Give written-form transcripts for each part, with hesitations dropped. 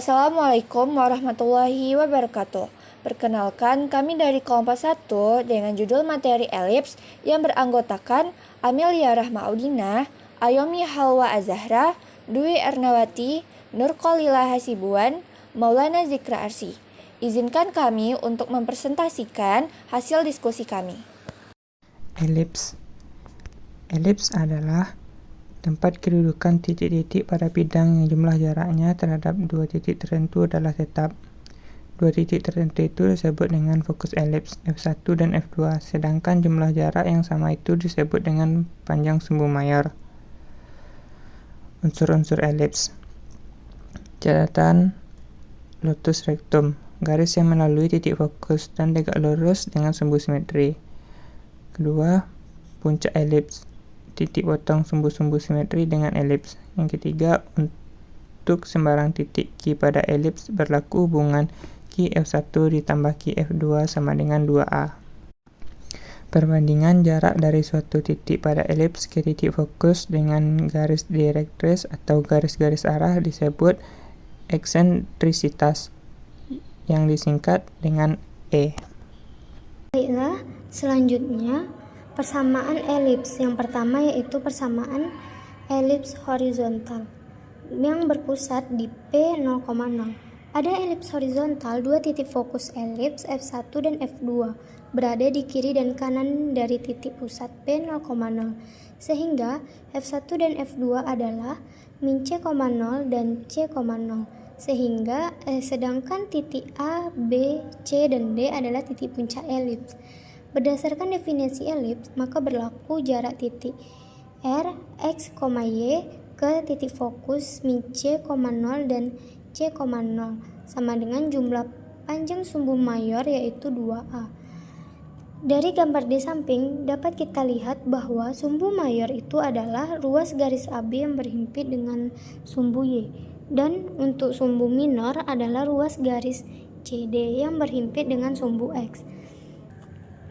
Assalamualaikum warahmatullahi wabarakatuh. Perkenalkan, kami dari kelompok 1 dengan judul materi elips yang beranggotakan Amelia Rahma Audina, Ayomi Halwa Azahra, Dwi Ernawati, Nur Kolila Hasibuan, Maulana Zikra Arsy. Izinkan kami untuk mempresentasikan hasil diskusi kami. Elips adalah tempat kedudukan titik-titik pada bidang yang jumlah jaraknya terhadap dua titik tertentu adalah tetap. Dua titik tertentu itu disebut dengan fokus elips F1 dan F2, sedangkan jumlah jarak yang sama itu disebut dengan panjang sumbu mayor. Unsur-unsur elips. Catatan lotus rectum, garis yang melalui titik fokus dan tegak lurus dengan sumbu simetri. Kedua, puncak elips, titik potong sumbu-sumbu simetri dengan elips. Yang ketiga, untuk sembarang titik Q pada elips berlaku hubungan Q F1 ditambah Q F2 sama dengan 2A. Perbandingan jarak dari suatu titik pada elips ke titik fokus dengan garis direktris atau garis-garis arah disebut eksentrisitas, yang disingkat dengan E. Baiklah, selanjutnya persamaan elips. Yang pertama yaitu persamaan elips horizontal yang berpusat di P0,0. Ada elips horizontal, dua titik fokus elips F1 dan F2 berada di kiri dan kanan dari titik pusat P0,0, sehingga F1 dan F2 adalah min C,0 dan C,0, sedangkan titik A, B, C, dan D adalah titik puncak elips. Berdasarkan definisi elips, maka berlaku jarak titik R, X, Y ke titik fokus min C,0 dan C,0 sama dengan jumlah panjang sumbu mayor yaitu 2A. Dari gambar di samping dapat kita lihat bahwa sumbu mayor itu adalah ruas garis AB yang berhimpit dengan sumbu Y, dan untuk sumbu minor adalah ruas garis CD yang berhimpit dengan sumbu X.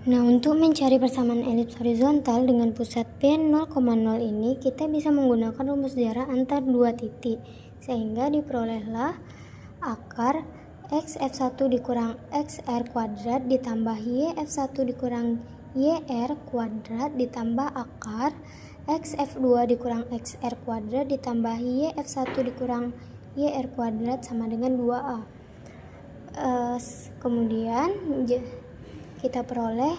Nah, untuk mencari persamaan elips horizontal dengan pusat P0,0 ini, kita bisa menggunakan rumus jarak antar dua titik, sehingga diperolehlah akar X F1 dikurang XR kuadrat ditambah Y F1 dikurang YR kuadrat ditambah akar X F2 dikurang XR kuadrat ditambah Y F1 dikurang YR kuadrat sama dengan 2A. Kemudian kita peroleh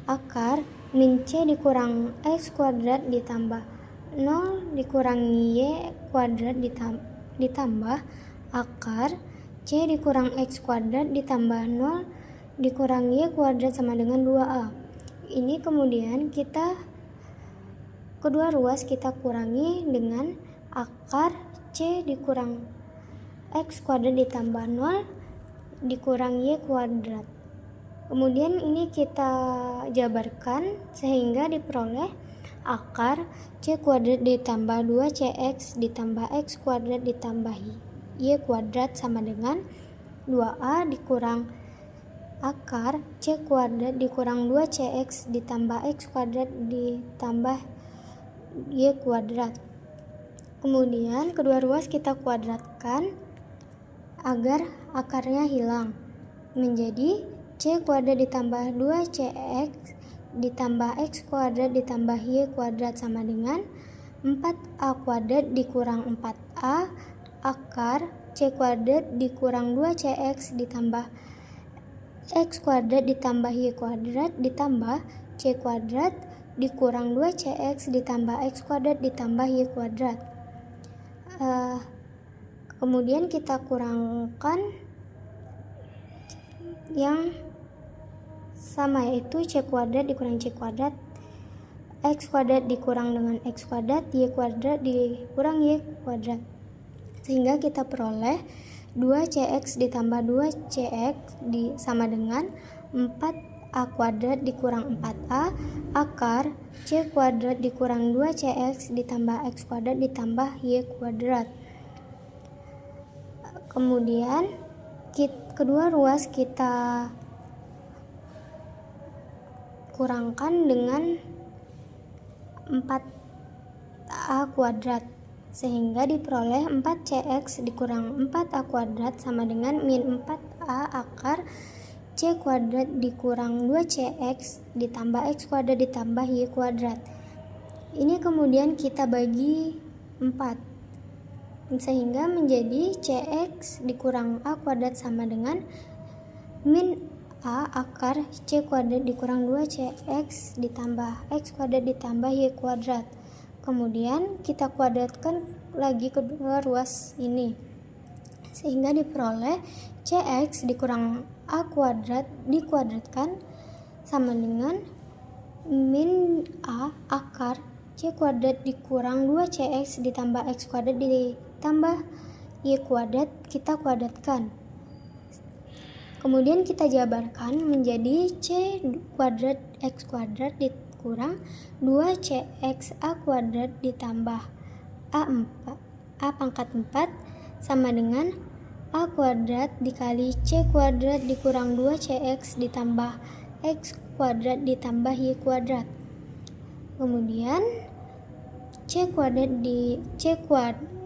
akar min C dikurang X kuadrat ditambah 0 dikurang Y kuadrat ditambah akar C dikurang X kuadrat ditambah 0 dikurang Y kuadrat sama dengan 2A. Ini kemudian kedua ruas kita kurangi dengan akar C dikurang X kuadrat ditambah 0 dikurang Y kuadrat. Kemudian ini kita jabarkan sehingga diperoleh akar C kuadrat ditambah 2CX ditambah X kuadrat ditambah Y kuadrat sama dengan 2A dikurang akar C kuadrat dikurang 2CX ditambah X kuadrat ditambah Y kuadrat. Kemudian kedua ruas kita kuadratkan agar akarnya hilang menjadi C kuadrat ditambah 2CX ditambah X kuadrat ditambah Y kuadrat sama dengan 4A kuadrat dikurang 4A akar C kuadrat dikurang 2CX ditambah X kuadrat ditambah Y kuadrat ditambah C kuadrat dikurang 2CX ditambah X kuadrat ditambah Y kuadrat. Kemudian kita kurangkan yang sama yaitu C kuadrat dikurang C kuadrat, X kuadrat dikurang dengan X kuadrat, Y kuadrat dikurang Y kuadrat, sehingga kita peroleh 2CX ditambah 2CX sama dengan 4A kuadrat dikurang 4A akar C kuadrat dikurang 2CX ditambah X kuadrat ditambah Y kuadrat. Kemudian kedua ruas kita kurangkan dengan 4A kuadrat sehingga diperoleh 4cx dikurang 4a kuadrat sama dengan min 4a akar c kuadrat dikurang 2cx ditambah x kuadrat ditambah y kuadrat. Ini kemudian kita bagi 4 sehingga menjadi cx dikurang a kuadrat sama dengan min a akar c kuadrat dikurang 2cx ditambah x kuadrat ditambah y kuadrat. Kemudian kita kuadratkan lagi kedua ruas ini sehingga diperoleh cx dikurang a kuadrat dikuadratkan sama dengan min a akar c kuadrat dikurang 2cx ditambah x kuadrat ditambah y kuadrat kita kuadratkan. Kemudian kita jabarkan menjadi c kuadrat x kuadrat dikurang 2cx a kuadrat ditambah a pangkat 4 sama dengan a kuadrat dikali c kuadrat dikurang 2cx ditambah x kuadrat ditambah y kuadrat. Kemudian c kuadrat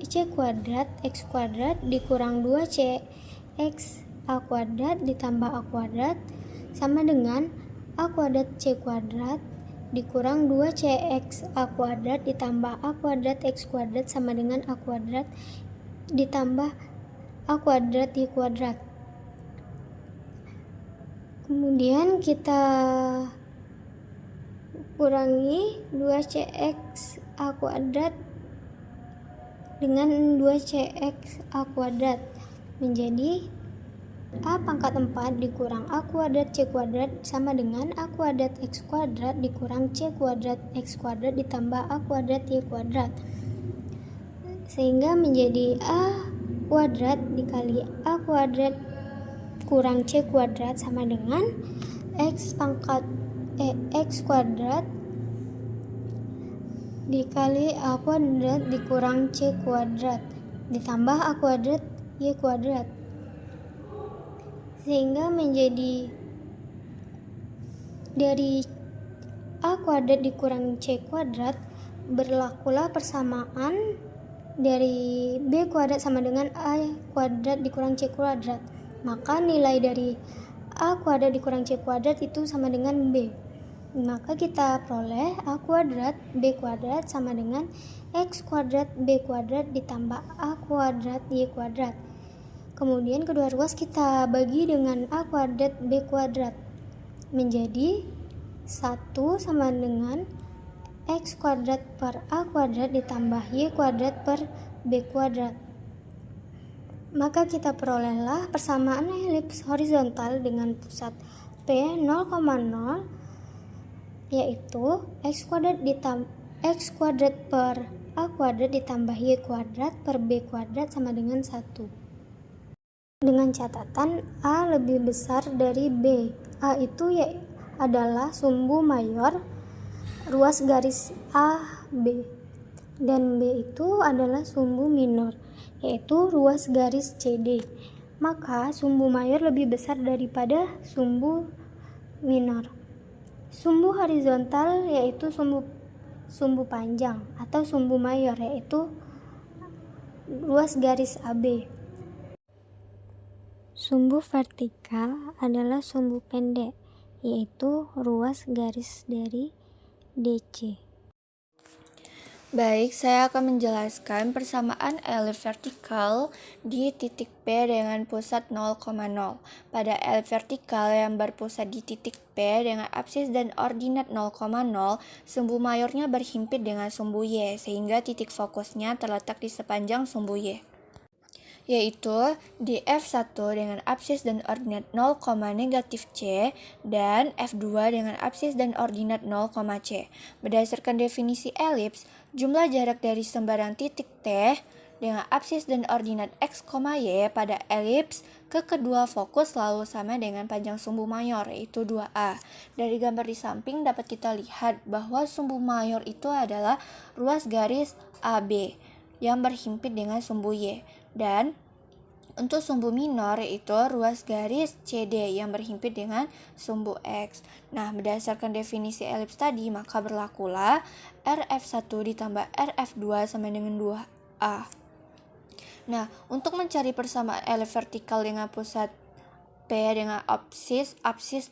x kuadrat dikurang 2cx a kuadrat ditambah a kuadrat sama dengan a kuadrat c kuadrat dikurang 2cx a kuadrat ditambah a kuadrat x kuadrat sama dengan a kuadrat ditambah a kuadrat y kuadrat. Kemudian kita kurangi 2cx a kuadrat dengan 2cx a kuadrat menjadi a pangkat 4 dikurang a kuadrat c kuadrat sama dengan a kuadrat x kuadrat dikurang c kuadrat x kuadrat ditambah a kuadrat y kuadrat sehingga menjadi a kuadrat dikali a kuadrat kurang c kuadrat sama dengan x kuadrat dikali a kuadrat dikurang c kuadrat ditambah a kuadrat y kuadrat sehingga menjadi dari a kuadrat dikurang c kuadrat berlakulah persamaan dari b kuadrat sama dengan a kuadrat dikurang c kuadrat, maka nilai dari a kuadrat dikurang c kuadrat itu sama dengan b. Maka kita peroleh a kuadrat b kuadrat sama dengan x kuadrat b kuadrat ditambah a kuadrat y kuadrat. Kemudian kedua ruas kita bagi dengan a kuadrat b kuadrat menjadi 1 sama dengan x kuadrat per a kuadrat ditambah y kuadrat per b kuadrat. Maka kita perolehlah persamaan elips horizontal dengan pusat P 0,0 yaitu x kuadrat per a kuadrat ditambah y kuadrat per b kuadrat sama dengan 1. Dengan catatan A lebih besar dari B. A itu adalah sumbu mayor ruas garis AB dan B itu adalah sumbu minor yaitu ruas garis CD. Maka sumbu mayor lebih besar daripada sumbu minor. Sumbu horizontal yaitu sumbu panjang atau sumbu mayor yaitu ruas garis AB. Sumbu vertikal adalah sumbu pendek, yaitu ruas garis dari DC. Baik, saya akan menjelaskan persamaan elips vertikal di titik P dengan pusat 0,0. Pada elips vertikal yang berpusat di titik P dengan apsis dan ordinat 0,0, sumbu mayornya berhimpit dengan sumbu Y, sehingga titik fokusnya terletak di sepanjang sumbu Y, yaitu di F1 dengan apsis dan ordinat 0, negatif C dan F2 dengan apsis dan ordinat 0, C. Berdasarkan definisi elips, jumlah jarak dari sembarang titik T dengan apsis dan ordinat X, Y pada elips ke kedua fokus selalu sama dengan panjang sumbu mayor, yaitu 2A. Dari gambar di samping dapat kita lihat bahwa sumbu mayor itu adalah ruas garis AB yang berhimpit dengan sumbu Y. Dan untuk sumbu minor yaitu ruas garis CD yang berhimpit dengan sumbu X. Nah, berdasarkan definisi elips tadi, maka berlakulah RF1 ditambah RF2 sama dengan 2 2A. Nah, untuk mencari persamaan elip vertikal dengan pusat P dengan absis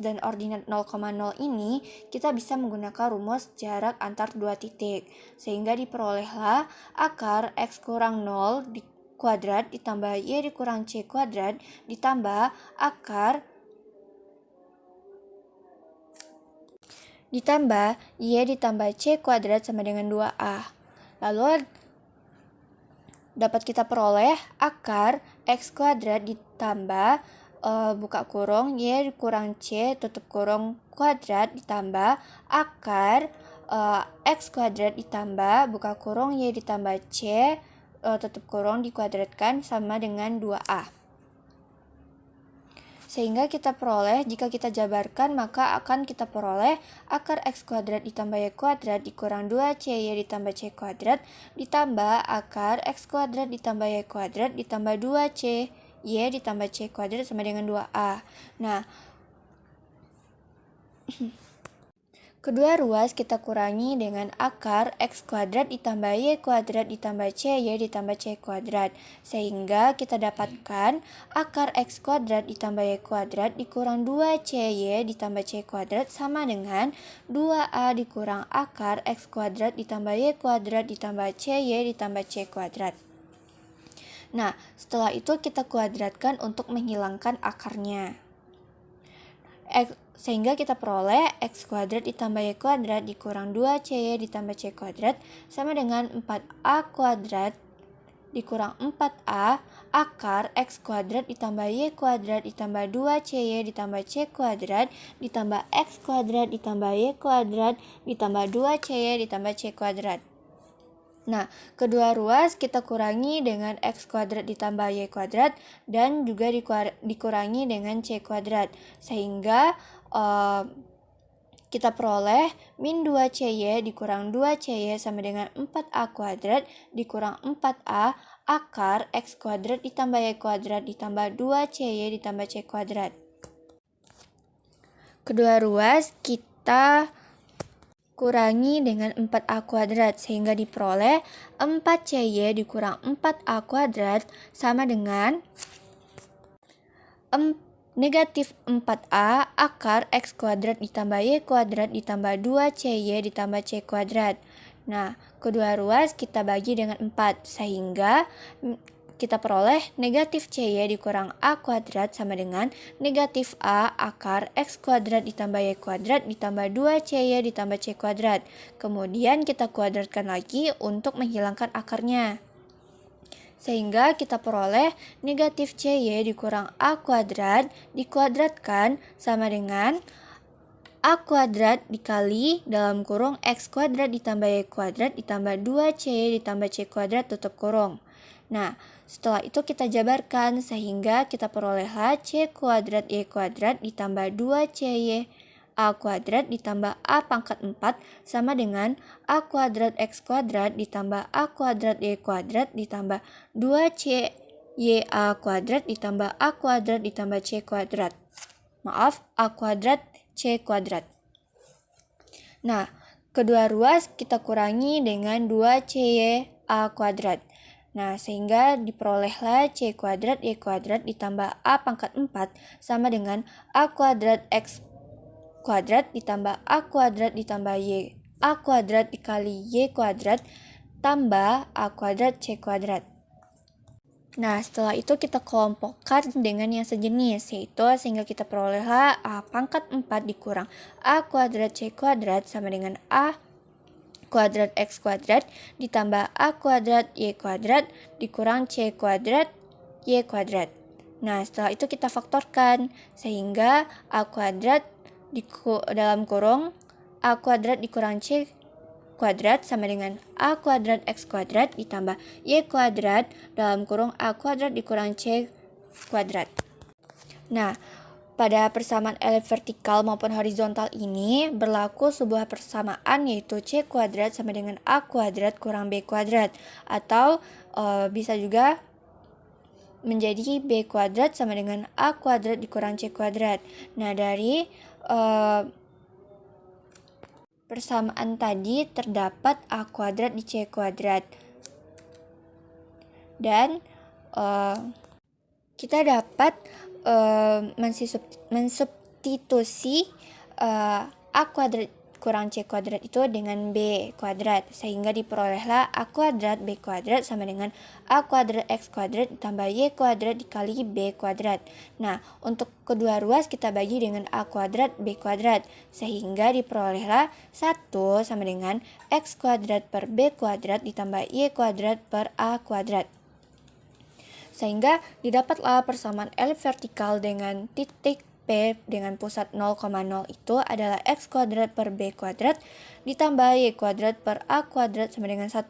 dan ordinat 0,0 ini, kita bisa menggunakan rumus jarak antar dua titik. Sehingga diperolehlah akar X kurang 0 kuadrat ditambah Y dikurang C kuadrat ditambah akar ditambah Y ditambah C kuadrat sama dengan 2A. Lalu dapat kita peroleh akar X kuadrat ditambah buka kurung Y kurang C tutup kurung kuadrat ditambah akar X kuadrat ditambah buka kurung Y ditambah C tutup kurung dikuadratkan sama dengan 2A. Sehingga kita peroleh, jika kita jabarkan maka akan kita peroleh akar X kuadrat ditambah Y kuadrat dikurang 2CY ditambah C kuadrat ditambah akar X kuadrat ditambah Y kuadrat ditambah 2C Y ditambah C kuadrat sama dengan 2A. Nah, kedua ruas kita kurangi dengan akar X kuadrat ditambah Y kuadrat ditambah CY ditambah C kuadrat. Sehingga kita dapatkan akar X kuadrat ditambah Y kuadrat dikurang 2CY ditambah C kuadrat sama dengan 2A dikurang akar X kuadrat ditambah Y kuadrat ditambah CY ditambah C kuadrat. Nah, setelah itu kita kuadratkan untuk menghilangkan akarnya. Sehingga kita peroleh X kuadrat ditambah Y kuadrat dikurang 2CY ditambah C kuadrat sama dengan 4A kuadrat dikurang 4A akar X kuadrat ditambah Y kuadrat ditambah 2CY ditambah C kuadrat ditambah X kuadrat ditambah Y kuadrat ditambah 2CY ditambah C kuadrat. Nah, kedua ruas kita kurangi dengan X kuadrat ditambah Y kuadrat dan juga dikurangi dengan C kuadrat. Sehingga kita peroleh min 2CY dikurang 2CY sama dengan 4A kuadrat dikurang 4A akar X kuadrat ditambah Y kuadrat ditambah 2CY ditambah C kuadrat. Kedua ruas kita kurangi dengan 4A kuadrat sehingga diperoleh 4CY dikurang 4A kuadrat sama dengan negatif 4A akar X kuadrat ditambah Y kuadrat ditambah 2CY ditambah C kuadrat. Nah, kedua ruas kita bagi dengan 4 sehingga kita peroleh negatif CY dikurang A kuadrat sama dengan negatif A akar X kuadrat ditambah Y kuadrat ditambah 2CY ditambah C kuadrat. Kemudian kita kuadratkan lagi untuk menghilangkan akarnya. Sehingga kita peroleh negatif CY dikurang A kuadrat dikuadratkan sama dengan A kuadrat dikali dalam kurung X kuadrat ditambah Y kuadrat ditambah 2CY ditambah C kuadrat tutup kurung. Nah, setelah itu kita jabarkan sehingga kita perolehlah C kuadrat Y kuadrat ditambah 2CY A kuadrat ditambah A pangkat 4 sama dengan A kuadrat X kuadrat ditambah A kuadrat Y kuadrat ditambah 2CY A kuadrat ditambah A kuadrat ditambah C kuadrat. Maaf, A kuadrat C kuadrat. Nah, kedua ruas kita kurangi dengan 2CY A kuadrat. Nah, sehingga diperolehlah C kuadrat Y kuadrat ditambah A pangkat 4 sama dengan A kuadrat X kuadrat ditambah A kuadrat ditambah Y A kuadrat dikali Y kuadrat tambah A kuadrat C kuadrat. Nah, setelah itu kita kelompokkan dengan yang sejenis, yaitu sehingga kita perolehlah A pangkat 4 dikurang A kuadrat C kuadrat sama dengan A kuadrat X kuadrat ditambah A kuadrat Y kuadrat dikurang C kuadrat Y kuadrat. Nah, setelah itu kita faktorkan sehingga A kuadrat dalam kurung A kuadrat dikurang C kuadrat sama dengan A kuadrat X kuadrat ditambah Y kuadrat dalam kurung A kuadrat dikurang C kuadrat. Nah, pada persamaan elip vertikal maupun horizontal ini berlaku sebuah persamaan yaitu C kuadrat sama dengan A kuadrat kurang B kuadrat atau bisa juga menjadi B kuadrat sama dengan A kuadrat dikurang C kuadrat. Nah, dari persamaan tadi terdapat A kuadrat di C kuadrat. dan kita dapat mensubstitusi A kuadrat kurang C kuadrat itu dengan B kuadrat, sehingga diperolehlah A kuadrat B kuadrat sama dengan A kuadrat X kuadrat ditambah Y kuadrat dikali B kuadrat. Nah, untuk kedua ruas kita bagi dengan A kuadrat B kuadrat, sehingga diperolehlah 1 sama dengan X kuadrat per B kuadrat ditambah Y kuadrat per A kuadrat. Sehingga didapatlah persamaan elips vertikal dengan titik P dengan pusat 0,0 itu adalah X kuadrat per B kuadrat ditambah Y kuadrat per A kuadrat sama dengan 1.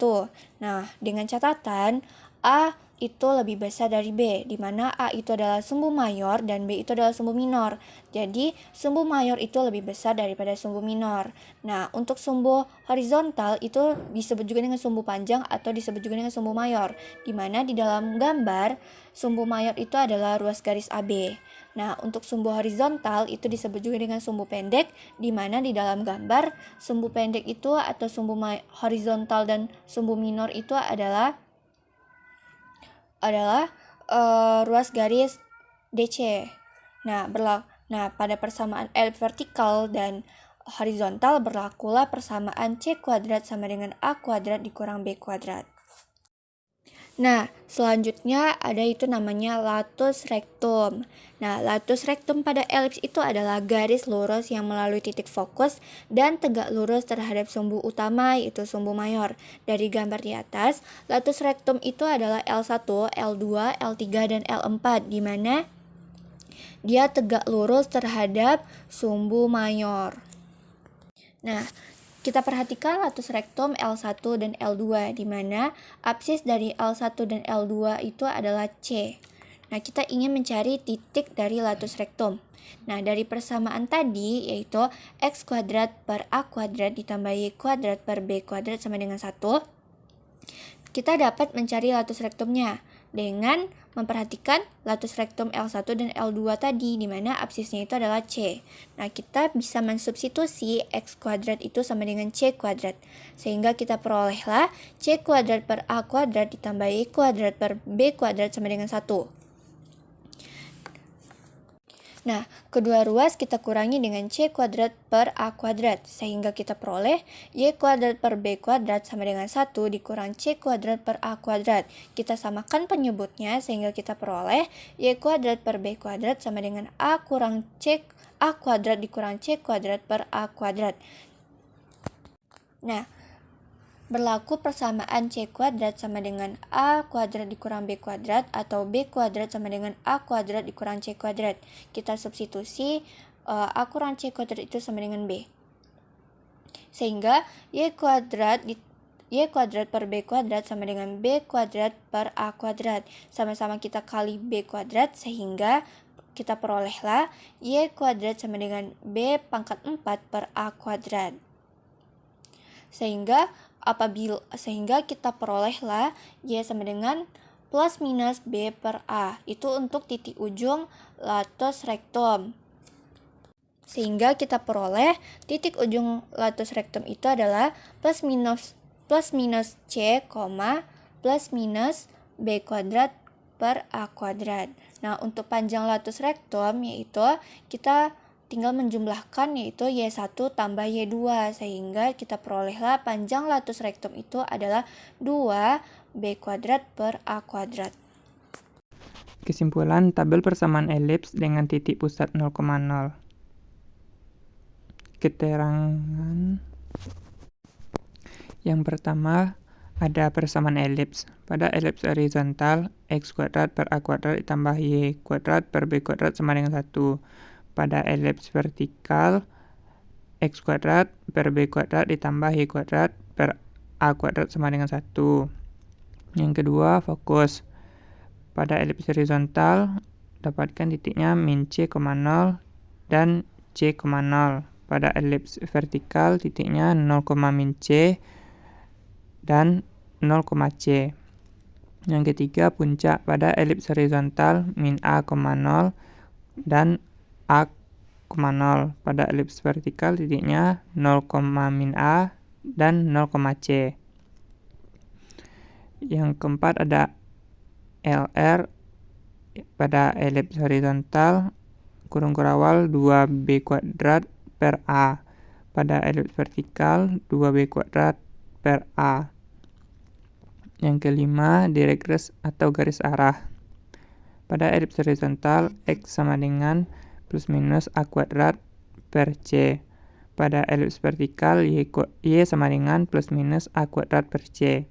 Nah, dengan catatan A itu lebih besar dari B, di mana A itu adalah sumbu mayor dan B itu adalah sumbu minor. Jadi, sumbu mayor itu lebih besar daripada sumbu minor. Nah, untuk sumbu horizontal itu disebut juga dengan sumbu panjang atau disebut juga dengan sumbu mayor, di mana di dalam gambar sumbu mayor itu adalah ruas garis AB. Nah, untuk sumbu horizontal itu disebut juga dengan sumbu pendek, di mana di dalam gambar sumbu pendek itu atau sumbu horizontal dan sumbu minor itu adalah ruas garis DC. Nah, pada persamaan elips vertikal dan horizontal berlakulah persamaan C kuadrat sama dengan A kuadrat dikurang B kuadrat. Nah, selanjutnya ada itu namanya latus rectum. Nah, latus rectum pada elips itu adalah garis lurus yang melalui titik fokus dan tegak lurus terhadap sumbu utama yaitu sumbu mayor. Dari gambar di atas, latus rectum itu adalah L1, L2, L3, dan L4, di mana dia tegak lurus terhadap sumbu mayor. Nah, kita perhatikan latus rectum L1 dan L2, di mana apsis dari L1 dan L2 itu adalah C. Nah, kita ingin mencari titik dari latus rectum. Nah, dari persamaan tadi, yaitu X kuadrat per A kuadrat ditambah Y kuadrat per B kuadrat sama dengan 1, kita dapat mencari latus rectumnya dengan memperhatikan latus rectum L1 dan L2 tadi, di mana absisnya itu adalah C. Nah, kita bisa mensubstitusi X kuadrat itu sama dengan C kuadrat, sehingga kita perolehlah C kuadrat per A kuadrat ditambah Y kuadrat per B kuadrat sama dengan 1. Nah, kedua ruas kita kurangi dengan C kuadrat per A kuadrat, sehingga kita peroleh Y kuadrat per B kuadrat sama dengan 1 dikurang C kuadrat per A kuadrat. Kita samakan penyebutnya sehingga kita peroleh Y kuadrat per B kuadrat sama dengan A kurang C A kuadrat dikurang C kuadrat per A kuadrat. Nah, berlaku persamaan C kuadrat sama dengan A kuadrat dikurang B kuadrat atau B kuadrat sama dengan A kuadrat dikurang C kuadrat. Kita substitusi A kurang C kuadrat itu sama dengan B. Sehingga Y kuadrat per B kuadrat sama dengan B kuadrat per A kuadrat. Sama-sama kita kali B kuadrat sehingga kita perolehlah Y kuadrat sama dengan B pangkat 4 per A kuadrat. Sehingga kita perolehlah Y sama dengan plus minus B per A. Itu untuk titik ujung latus rectum. Sehingga kita peroleh titik ujung latus rectum itu adalah plus minus C, plus minus B kuadrat per A kuadrat. Nah, untuk panjang latus rectum yaitu kita tinggal menjumlahkan yaitu Y1 tambah Y2, sehingga kita perolehlah panjang latus rectum itu adalah 2 B kuadrat per A kuadrat. Kesimpulan tabel persamaan elips dengan titik pusat 0,0. Keterangan yang pertama, ada persamaan elips. Pada elips horizontal, X kuadrat per A kuadrat ditambah Y kuadrat per B kuadrat sama dengan 1. Pada elips vertikal, X kuadrat per B kuadrat ditambah Y kuadrat per A kuadrat sama dengan 1. Yang kedua, fokus. Pada elips horizontal, dapatkan titiknya min C, 0 dan C, 0. Pada elips vertikal, titiknya 0, min C dan 0, C. Yang ketiga, puncak. Pada elips horizontal, min A, 0 dan A, 0. Pada elips vertikal titiknya 0, min A dan 0, C. Yang keempat ada LR pada elips horizontal kurung kurawal 2b kuadrat per A. Pada elips vertikal 2b kuadrat per A. Yang kelima, direktress atau garis arah. Pada elips horizontal, X sama dengan plus minus A kuadrat per C. Pada elips vertikal, Y sama dengan plus minus A kuadrat per C.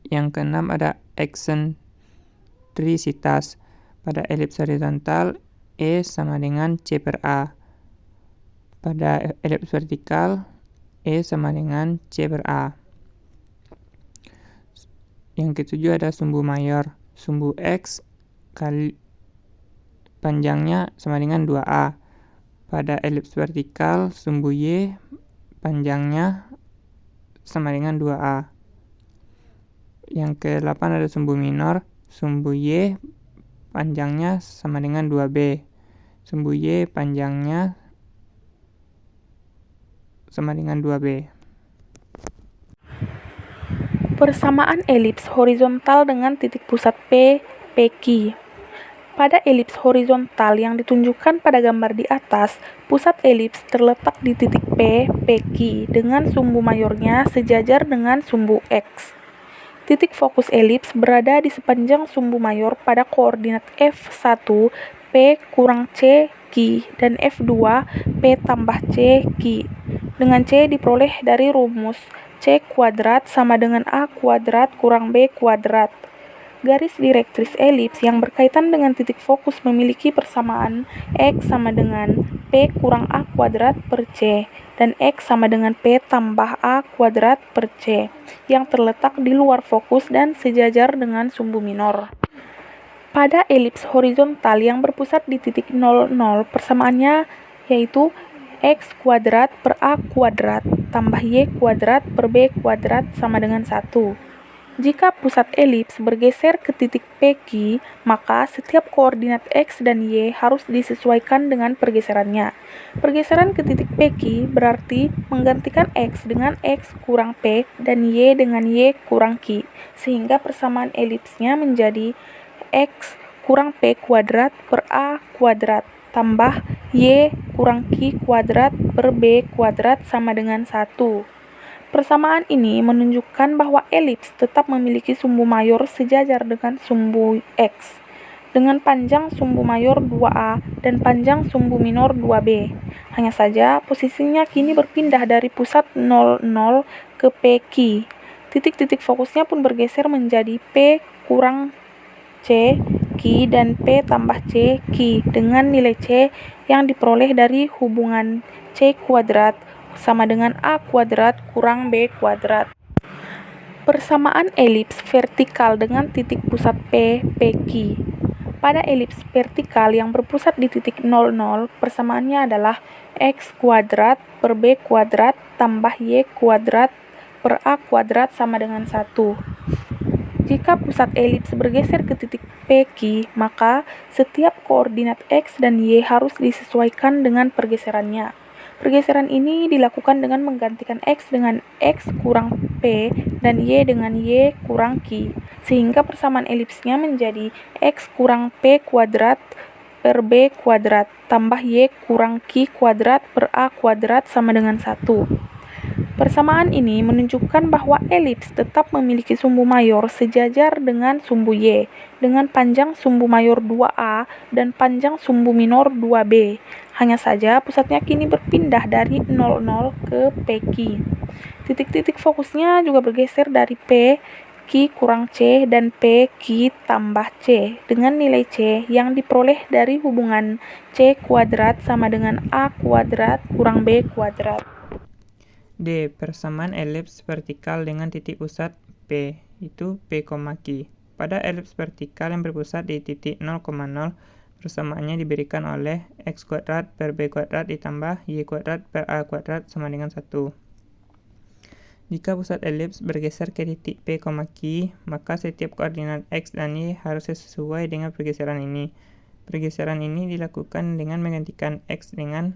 Yang keenam ada eksentrisitas. Pada elips horizontal, E sama dengan C per A. Pada elips vertikal, E sama dengan C per A. Yang ketujuh ada sumbu mayor. Sumbu X kali panjangnya sama dengan 2A. Pada elips vertikal, sumbu Y panjangnya sama dengan 2A. Yang ke-8 ada sumbu minor. Sumbu Y panjangnya sama dengan 2B. Sumbu Y panjangnya sama dengan 2B. Persamaan elips horizontal dengan titik pusat P, PQ. Pada elips horizontal yang ditunjukkan pada gambar di atas, pusat elips terletak di titik P, PQ dengan sumbu mayornya sejajar dengan sumbu X. Titik fokus elips berada di sepanjang sumbu mayor pada koordinat F1, P kurang C, Q, dan F2, P tambah C, Q. Dengan C diperoleh dari rumus C kuadrat sama dengan A kuadrat kurang B kuadrat. Garis direktris elips yang berkaitan dengan titik fokus memiliki persamaan X sama dengan P kurang A kuadrat per C dan X sama dengan P tambah A kuadrat per C yang terletak di luar fokus dan sejajar dengan sumbu minor. Pada elips horizontal yang berpusat di titik 0, persamaannya yaitu X kuadrat per A kuadrat tambah Y kuadrat per B kuadrat sama dengan 1. Jika pusat elips bergeser ke titik PQ, maka setiap koordinat X dan Y harus disesuaikan dengan pergeserannya. Pergeseran ke titik PQ berarti menggantikan X dengan X kurang P dan Y dengan Y kurang Q, sehingga persamaan elipsnya menjadi X kurang P kuadrat per A kuadrat tambah Y kurang Q kuadrat per B kuadrat sama dengan 1. Persamaan ini menunjukkan bahwa elips tetap memiliki sumbu mayor sejajar dengan sumbu X, dengan panjang sumbu mayor 2A dan panjang sumbu minor 2B. Hanya saja posisinya kini berpindah dari pusat 0, ke PQ. Titik-titik fokusnya pun bergeser menjadi P kurang C, Q, dan P tambah C, Q, dengan nilai C yang diperoleh dari hubungan C kuadrat sama dengan A kuadrat kurang B kuadrat. Persamaan elips vertikal dengan titik pusat P, PQ. Pada elips vertikal yang berpusat di titik 0, persamaannya adalah X kuadrat per B kuadrat tambah Y kuadrat per A kuadrat sama dengan 1. Jika pusat elips bergeser ke titik PQ, maka setiap koordinat X dan Y harus disesuaikan dengan pergeserannya. Pergeseran ini dilakukan dengan menggantikan X dengan X kurang P dan Y dengan Y kurang Q, sehingga persamaan elipsnya menjadi X kurang P kuadrat per B kuadrat tambah Y kurang Q kuadrat per A kuadrat sama dengan 1. Persamaan ini menunjukkan bahwa elips tetap memiliki sumbu mayor sejajar dengan sumbu Y, dengan panjang sumbu mayor 2A dan panjang sumbu minor 2B. Hanya saja pusatnya kini berpindah dari 0, ke PQ. Titik-titik fokusnya juga bergeser dari P, Q kurang C dan P, Q tambah C dengan nilai C yang diperoleh dari hubungan C kuadrat sama dengan A kuadrat kurang B kuadrat. D. Persamaan elips vertikal dengan titik pusat P, itu P, Q. Pada elips vertikal yang berpusat di titik 0, persamaannya diberikan oleh X kuadrat per B kuadrat ditambah Y kuadrat per A kuadrat sama dengan 1. Jika pusat elips bergeser ke titik P, Q, maka setiap koordinat X dan Y harus sesuai dengan pergeseran ini. Pergeseran ini dilakukan dengan menggantikan X dengan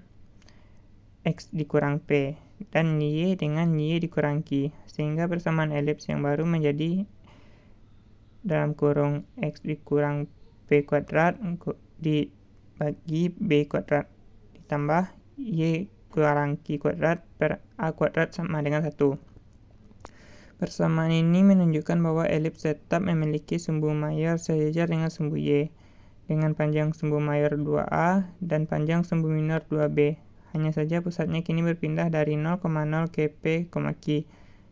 X dikurang P dan Y dengan Y dikurang Q, sehingga persamaan elips yang baru menjadi dalam kurung X dikurang B kuadrat dibagi B kuadrat ditambah Y kurang Q kuadrat per A kuadrat sama dengan 1. Persamaan ini menunjukkan bahwa elips tetap memiliki sumbu mayor sejajar dengan sumbu Y, dengan panjang sumbu mayor 2A dan panjang sumbu minor 2B. Hanya saja pusatnya kini berpindah dari 0,0 ke P, Q.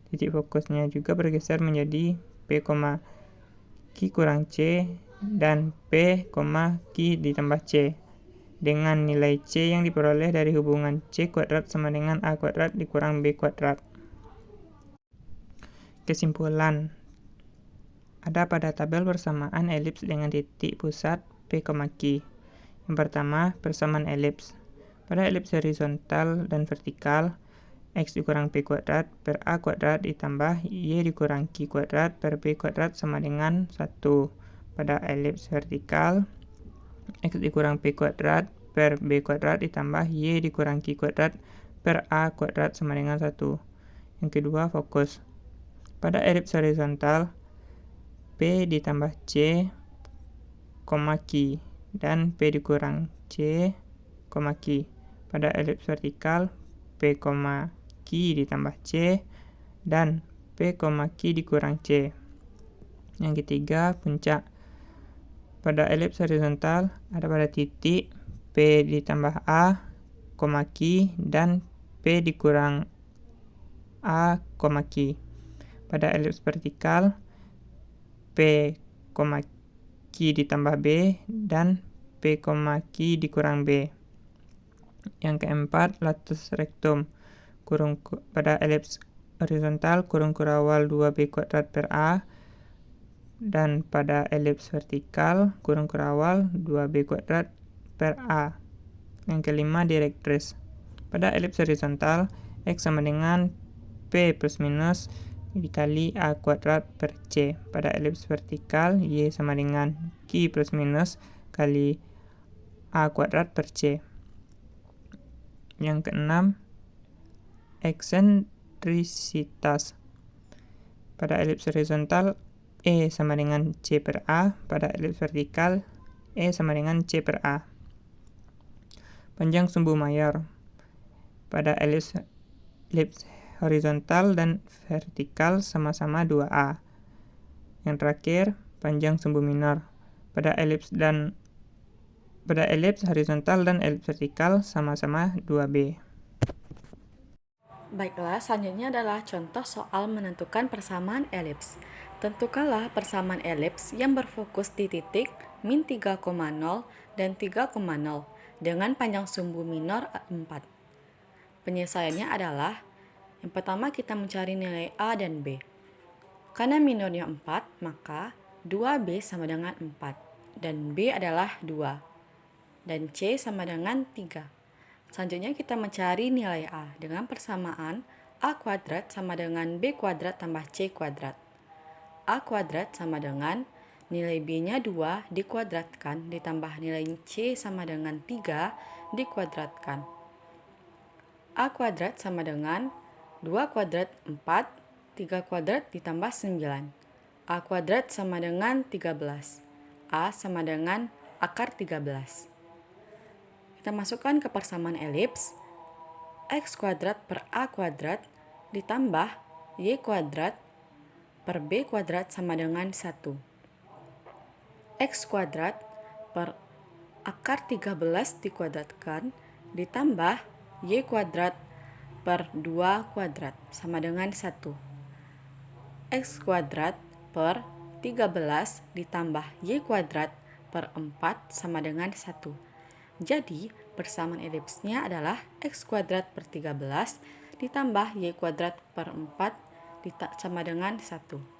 Titik fokusnya juga bergeser menjadi P, Q kurang C dan P, Q ditambah C, dengan nilai C yang diperoleh dari hubungan C kuadrat sama dengan A kuadrat dikurang B kuadrat. Kesimpulan, ada pada tabel persamaan elips dengan titik pusat P, Q. Yang pertama, persamaan elips. Pada elips horizontal dan vertikal, X dikurang P kuadrat per A kuadrat ditambah Y dikurang Q kuadrat per B kuadrat sama dengan 1. Pada elips vertikal, X dikurang P kuadrat per B kuadrat ditambah Y dikurang Q kuadrat per A kuadrat sama dengan 1. Yang kedua, fokus. Pada elips horizontal, P ditambah C, Q dan P dikurang C, Q. Pada elips vertikal, P, Q ditambah C dan P, Q dikurang C. Yang ketiga, puncak. Pada elips horizontal, ada pada titik P ditambah A, Q dan P dikurang A, Q. Pada elips vertikal, P, Q ditambah B dan P, Q dikurang B. Yang keempat, latus rektum. Pada elips horizontal, kurung kurawal 2B kuadrat per A, dan pada elips vertikal, kurung kurawal 2B kuadrat per A. Yang kelima, direktris. Pada elips horizontal, X sama dengan P plus minus dikali A kuadrat per C. Pada elips vertikal, Y sama dengan Q plus minus kali A kuadrat per C. Yang keenam, eksentrisitas. Pada elips horizontal, E sama dengan C per A. Pada elips vertikal, E sama dengan C per A. Panjang sumbu mayor. Pada elips horizontal dan vertikal sama-sama 2A. Yang terakhir, panjang sumbu minor. Pada elips horizontal dan elips vertikal sama-sama 2B. Baiklah, selanjutnya adalah contoh soal menentukan persamaan elips. Tentukanlah persamaan elips yang berfokus di titik min 3,0 dan 3,0 dengan panjang sumbu minor 4. Penyelesaiannya adalah, yang pertama kita mencari nilai A dan B. Karena minornya 4, maka 2B sama dengan 4, dan B adalah 2, dan C sama dengan 3. Selanjutnya kita mencari nilai A dengan persamaan A kuadrat sama dengan B kuadrat tambah C kuadrat. A kuadrat sama dengan nilai B-nya 2 dikuadratkan ditambah nilai C sama dengan 3 dikuadratkan. A kuadrat sama dengan 2 kuadrat 4, 3 kuadrat ditambah 9. A kuadrat sama dengan 13. A sama dengan akar 13. Kita masukkan ke persamaan elips. X kuadrat per A kuadrat ditambah Y kuadrat per B kuadrat sama dengan 1. X kuadrat per akar 13 dikuadratkan ditambah Y kuadrat per 2 kuadrat sama dengan 1. X kuadrat per 13 ditambah Y kuadrat per 4 sama dengan 1. Jadi, persamaan elipsnya adalah X kuadrat per 13 ditambah Y kuadrat per 4 sama dengan 1.